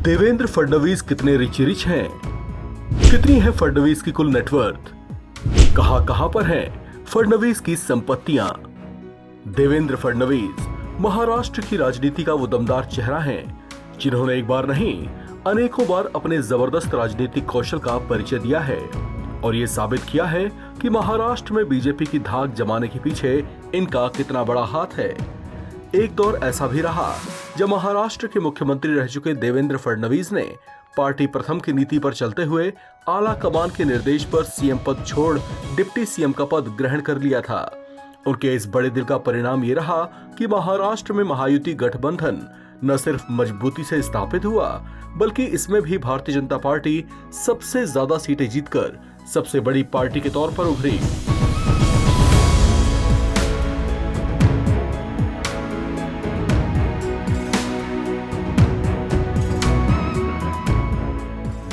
देवेंद्र फडणवीस कितने रिच हैं? कितनी है फडणवीस की कुल नेटवर्थ? कहां पर है फडणवीस की संपत्तियां? देवेंद्र फडणवीस महाराष्ट्र की राजनीति का वो दमदार चेहरा हैं, जिन्होंने एक बार नहीं अनेकों बार अपने जबरदस्त राजनीतिक कौशल का परिचय दिया है और ये साबित किया है कि महाराष्ट्र में बीजेपी की धाक जमाने के पीछे इनका कितना बड़ा हाथ है। एक दौर ऐसा भी रहा जब महाराष्ट्र के मुख्यमंत्री रह चुके देवेंद्र फडणवीस ने पार्टी प्रथम की नीति पर चलते हुए आला कमान के निर्देश पर सीएम पद छोड़ डिप्टी सीएम का पद ग्रहण कर लिया था। उनके इस बड़े दिल का परिणाम ये रहा कि महाराष्ट्र में महायुति गठबंधन न सिर्फ मजबूती से स्थापित हुआ, बल्कि इसमें भी भारतीय जनता पार्टी सबसे ज्यादा सीटें जीतकर सबसे बड़ी पार्टी के तौर पर उभरी।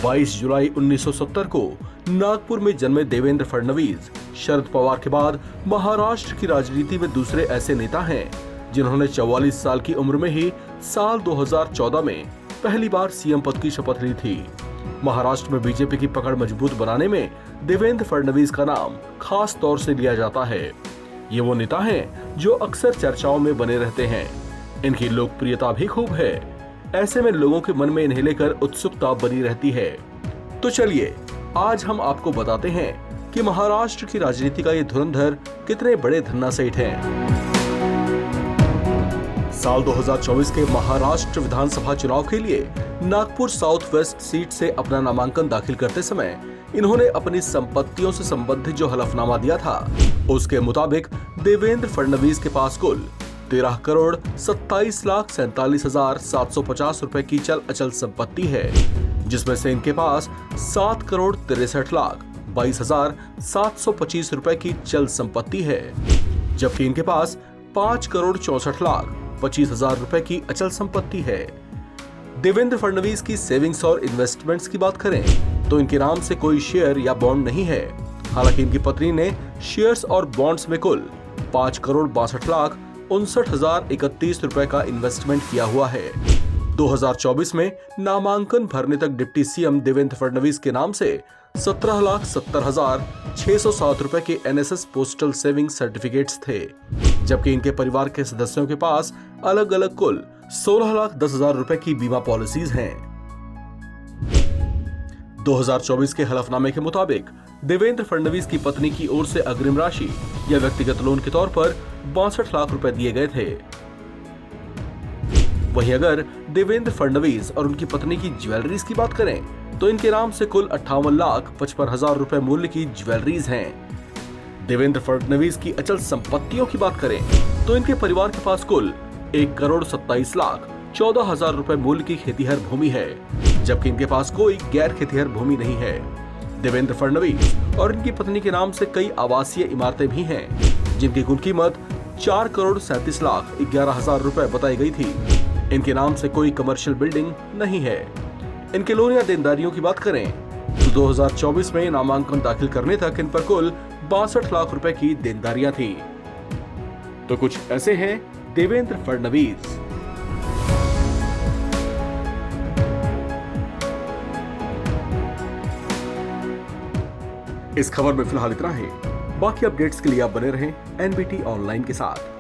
22 जुलाई 1970 को नागपुर में जन्मे देवेंद्र फडणवीस शरद पवार के बाद महाराष्ट्र की राजनीति में दूसरे ऐसे नेता हैं जिन्होंने 44 साल की उम्र में ही साल 2014 में पहली बार सीएम पद की शपथ ली थी। महाराष्ट्र में बीजेपी की पकड़ मजबूत बनाने में देवेंद्र फडणवीस का नाम खास तौर से लिया जाता है। ये वो नेता हैं जो अक्सर चर्चाओं में बने रहते हैं। इनकी लोकप्रियता भी खूब है। ऐसे में लोगों के मन में इन्हें लेकर उत्सुकता बनी रहती है। तो चलिए आज हम आपको बताते हैं कि महाराष्ट्र की राजनीति का ये धुरंधर कितने बड़े धन्ना सेठ हैं। साल 2024 के महाराष्ट्र विधानसभा चुनाव के लिए नागपुर साउथ वेस्ट सीट से अपना नामांकन दाखिल करते समय इन्होंने अपनी संपत्तियों से संबंधित जो हलफनामा दिया था, उसके मुताबिक देवेंद्र फडणवीस के पास कुल 13 करोड़ 27,47,750 रुपए की चल अचल संपत्ति है, जिसमें से इनके पास 7 करोड़ 63,22,725 रुपए की चल संपत्ति है, जबकि इनके पास 5 करोड़ 64,25,000 रुपए की अचल संपत्ति है। देवेंद्र फडणवीस की सेविंग्स और इन्वेस्टमेंट्स की बात करें तो इनके नाम से कोई शेयर या बॉन्ड नहीं है। हालांकि इनकी पत्नी ने शेयर्स और बॉन्ड्स में कुल 5 करोड़ 62,59,031 रुपए का इन्वेस्टमेंट किया हुआ है। 2024 में नामांकन भरने तक डिप्टी सीएम देवेंद्र फडणवीस के नाम से 17,70,607 रुपए के एनएसएस पोस्टल सेविंग सर्टिफिकेट्स थे, जबकि इनके परिवार के सदस्यों के पास अलग अलग कुल 16,10,000 रुपए की बीमा पॉलिसीज हैं। 2024 के हलफनामे के मुताबिक देवेंद्र फडणवीस की पत्नी की ओर से अग्रिम राशि या व्यक्तिगत लोन के तौर पर 62 लाख रुपए दिए गए थे। वहीं अगर देवेंद्र फडणवीस और उनकी पत्नी की ज्वेलरीज की बात करें तो इनके नाम से कुल 58,55,000 रुपए मूल्य की ज्वेलरीज हैं। देवेंद्र फडणवीस की अचल संपत्तियों की बात करें तो इनके परिवार के पास कुल 1 करोड़ 27,14,000 रुपए मूल्य की खेतीहर भूमि है, जबकि इनके पास कोई गैर खेतीहर भूमि नहीं है। देवेंद्र फडणवीस और इनकी पत्नी के नाम से कई आवासीय इमारतें भी हैं, जिनकी कुल कीमत 4 करोड़ 37,11,000 रुपए बताई गई थी। इनके नाम से कोई कमर्शियल बिल्डिंग नहीं है। इनके लोन या देनदारियों की बात करें तो 2024 में नामांकन दाखिल करने तक इन पर कुल 62 लाख रुपए की देनदारियां थी। तो कुछ ऐसे हैं देवेंद्र फडणवीस। इस खबर में फिलहाल इतना ही। बाकी अपडेट्स के लिए आप बने रहें एनबीटी ऑनलाइन के साथ।